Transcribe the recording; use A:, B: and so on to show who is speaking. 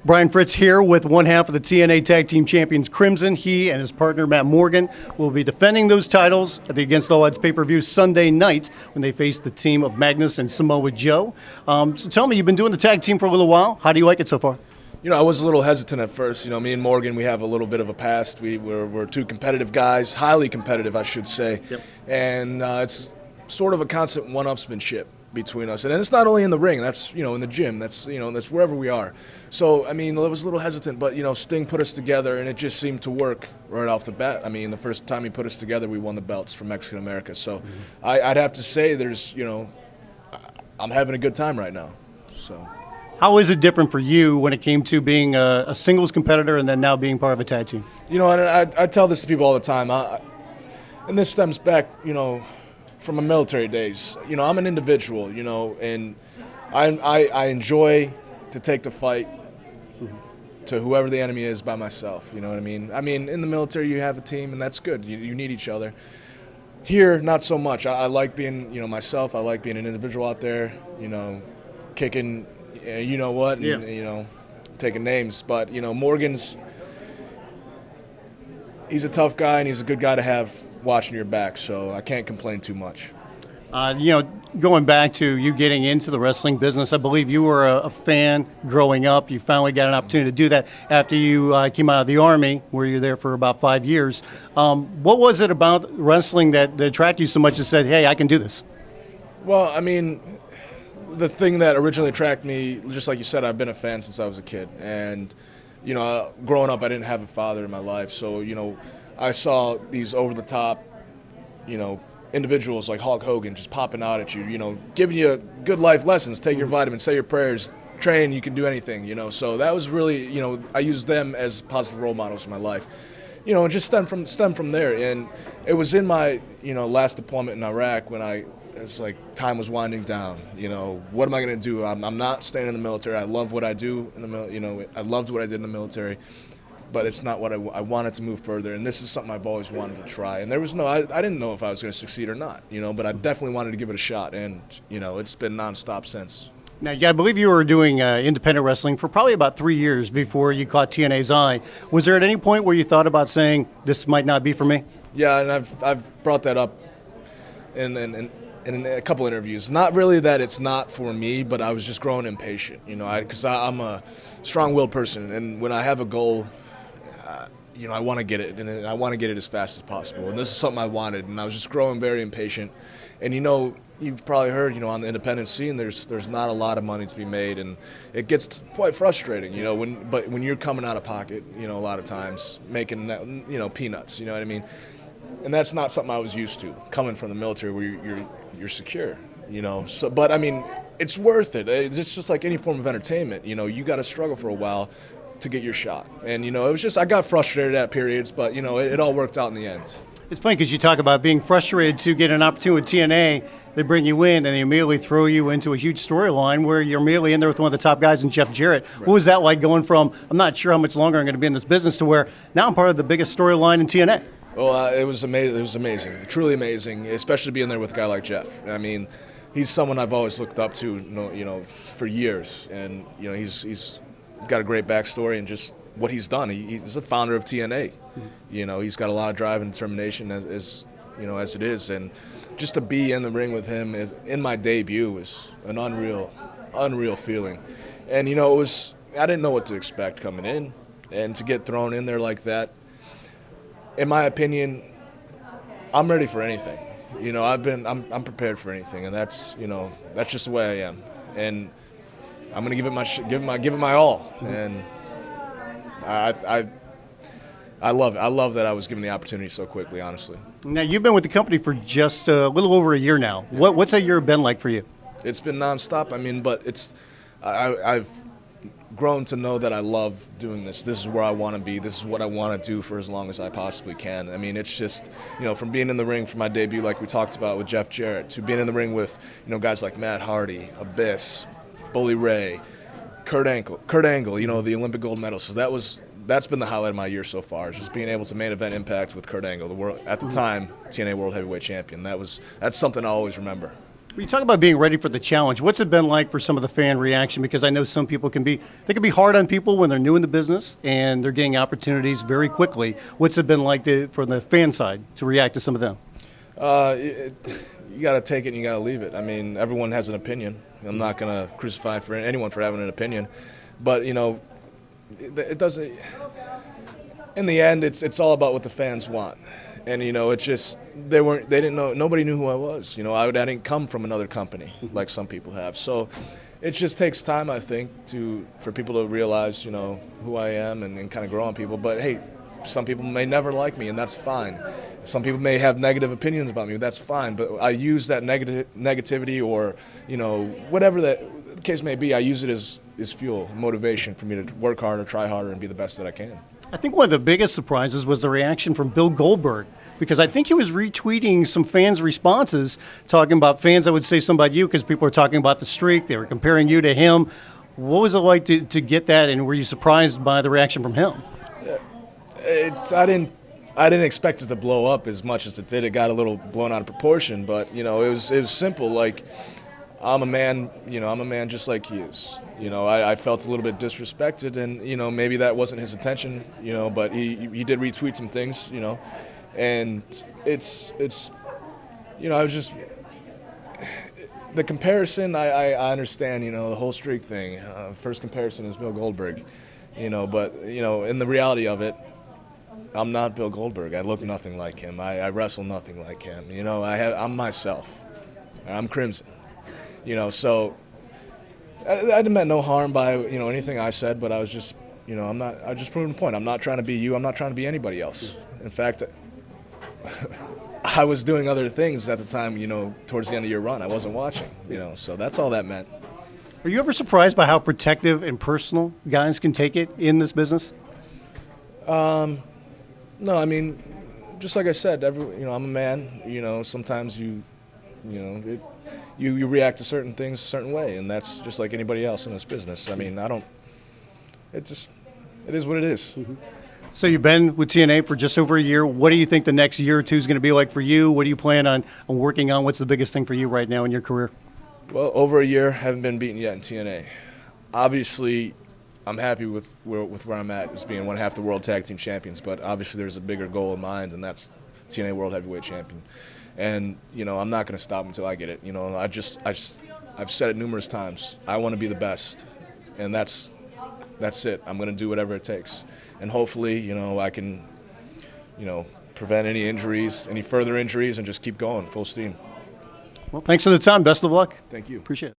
A: Brian Fritz here with one half of the TNA Tag Team Champions Crimson. He and his partner Matt Morgan will be defending those titles at the Against All Odds pay-per-view Sunday night when they face the team of Magnus and Samoa Joe. So tell me, you've been doing the tag team for a little while. How do you like it so far?
B: You know, I was a little hesitant at first. You know, me and Morgan, we have a little bit of a past. We're two competitive guys, highly competitive, I should say.
A: Yep.
B: And it's sort of a constant one-upsmanship between us. And it's not only in the ring, that's, you know, in the gym, that's, you know, that's wherever we are. So, I mean, I was a little hesitant, but, you know, Sting put us together, and it just seemed to work right off the bat. I mean, the first time he put us together, we won the belts for Mexican America. So I'd have to say there's, you know, I'm having a good time right now. So.
A: How is it different for you when it came to being a singles competitor and then now being part of a tag team?
B: You know, I tell this to people all the time, and this stems back, you know, from my military days. You know, I'm an individual, you know, and I enjoy to take the fight to whoever the enemy is by myself, you know what I mean? I mean, in the military you have a team, and that's good. You need each other. Here, not so much. I like being, you know, myself. I like being an individual out there, you know, kicking, you know what, and, you know, taking names. But, you know, he's a tough guy, and he's a good guy to have watching your back, so I can't complain too much.
A: You know, going back to you getting into the wrestling business, I believe you were a fan growing up. You finally got an opportunity to do that after you came out of the Army, where you were there for about 5 years. What was it about wrestling that attracted you so much and said, hey, I can do this?
B: Well, I mean, the thing that originally attracted me, just like you said, I've been a fan since I was a kid. And, you know, growing up, I didn't have a father in my life, so, you know, I saw these over-the-top, you know, individuals like Hulk Hogan just popping out at you, you know, giving you good life lessons. Take your vitamins, say your prayers, train, you can do anything, you know. So that was really, you know, I used them as positive role models in my life. You know, and just stem from there. And it was in my, you know, last deployment in Iraq when it was like time was winding down. You know, what am I going to do? I'm not staying in the military. I love what I do in the you know, I loved what I did in the military. But it's not what I wanted to move further, and this is something I've always wanted to try. And there was I didn't know if I was going to succeed or not, you know, but I definitely wanted to give it a shot, and, you know, it's been nonstop since.
A: Now, yeah, I believe you were doing independent wrestling for probably about 3 years before you caught TNA's eye. Was there at any point where you thought about saying, this might not be for me?
B: Yeah, and I've brought that up in a couple interviews. Not really that it's not for me, but I was just growing impatient, you know, because I'm a strong-willed person, and when I have a goal, you know, I want to get it, and I want to get it as fast as possible. And this is something I wanted, and I was just growing very impatient. And, you know, you've probably heard, you know, on the independent scene, there's not a lot of money to be made, and it gets quite frustrating, you know, when you're coming out of pocket, you know, a lot of times, making, you know, peanuts, you know what I mean? And that's not something I was used to, coming from the military where you're secure, you know. So, but, I mean, it's worth it. It's just like any form of entertainment, you know, you got to struggle for a while to get your shot. And, you know, it was just, I got frustrated at periods, but, you know, it all worked out in the end.
A: It's funny because you talk about being frustrated to get an opportunity with TNA. They bring you in and they immediately throw you into a huge storyline where you're immediately in there with one of the top guys in Jeff Jarrett. Right. What was that like going from, I'm not sure how much longer I'm going to be in this business, to where now I'm part of the biggest storyline in TNA?
B: Well, it was amazing. It was amazing, truly amazing, especially being there with a guy like Jeff. I mean, he's someone I've always looked up to, you know, for years. And, you know, he's got a great backstory and just what he's done. He's the founder of TNA. You know, he's got a lot of drive and determination as you know, as it is. And just to be in the ring with him in my debut was an unreal feeling. And, you know, I didn't know what to expect coming in, and to get thrown in there like that, in my opinion, I'm ready for anything. You know, I'm prepared for anything, and that's, you know, that's just the way I am. And I'm gonna give it my all, and I love it. I love that I was given the opportunity so quickly, honestly.
A: Now, you've been with the company for just a little over a year now. Yeah. What's that year been like for you?
B: It's been nonstop. I mean, but I've grown to know that I love doing this. This is where I want to be. This is what I want to do for as long as I possibly can. I mean, it's just, you know, from being in the ring for my debut, like we talked about with Jeff Jarrett, to being in the ring with, you know, guys like Matt Hardy, Abyss, Bully Ray, Kurt Angle, you know, the Olympic gold medal. So that's been the highlight of my year so far, is just being able to main event Impact with Kurt Angle, the world, at the time, TNA World Heavyweight Champion. That's something I always remember.
A: When you talk about being ready for the challenge, what's it been like for some of the fan reaction? Because I know some people can be hard on people when they're new in the business and they're getting opportunities very quickly. What's it been like for the fan side to react to some of them?
B: You got to take it and you got to leave it. I mean, everyone has an opinion. I'm not going to crucify for anyone for having an opinion, but it doesn't. In the end, it's all about what the fans want. And it's just they didn't know, nobody knew who I was. I didn't come from another company like some people have. So it just takes time, I think, for people to realize who I am and kind of grow on people. But hey, some people may never like me, and that's fine. Some people may have negative opinions about me, that's fine. But I use that negativity or whatever that the case may be, I use it as fuel, motivation for me to work harder, try harder, and be the best that I can.
A: I think one of the biggest surprises was the reaction from Bill Goldberg, because I think he was retweeting some fans' responses, talking about fans that would say something about you because people were talking about the streak. They were comparing you to him. What was it like to get that, and were you surprised by the reaction from him?
B: I didn't expect it to blow up as much as it did. It got a little blown out of proportion, but it was simple. Like, I'm a man, I'm a man just like he is. I felt a little bit disrespected, and maybe that wasn't his intention, but he did retweet some things, and it's I was just the comparison. I understand, the whole streak thing. First comparison is Bill Goldberg, but in the reality of it, I'm not Bill Goldberg. I look nothing like him. I wrestle nothing like him. I'm myself. I'm Crimson. So I meant no harm by anything I said, but I was just I just proving the point. I'm not trying to be you. I'm not trying to be anybody else. In fact, I was doing other things at the time. Towards the end of your run, I wasn't watching. So that's all that meant.
A: Are you ever surprised by how protective and personal guys can take it in this business?
B: No, I mean, just like I said, I'm a man. Sometimes you react to certain things a certain way, and that's just like anybody else in this business. I mean, it is what it is.
A: Mm-hmm. So you've been with TNA for just over a year. What do you think the next year or two is going to be like for you? What do you plan on working on? What's the biggest thing for you right now in your career?
B: Well, over a year, haven't been beaten yet in TNA. Obviously, I'm happy with where I'm at as being one half the World Tag Team Champions, but obviously there's a bigger goal in mind, and that's TNA World Heavyweight Champion. And I'm not going to stop until I get it. I've said it numerous times. I want to be the best, and that's it. I'm going to do whatever it takes, and hopefully, I can, prevent any further injuries, and just keep going full steam.
A: Well, thanks for the time. Best of luck.
B: Thank you.
A: Appreciate it.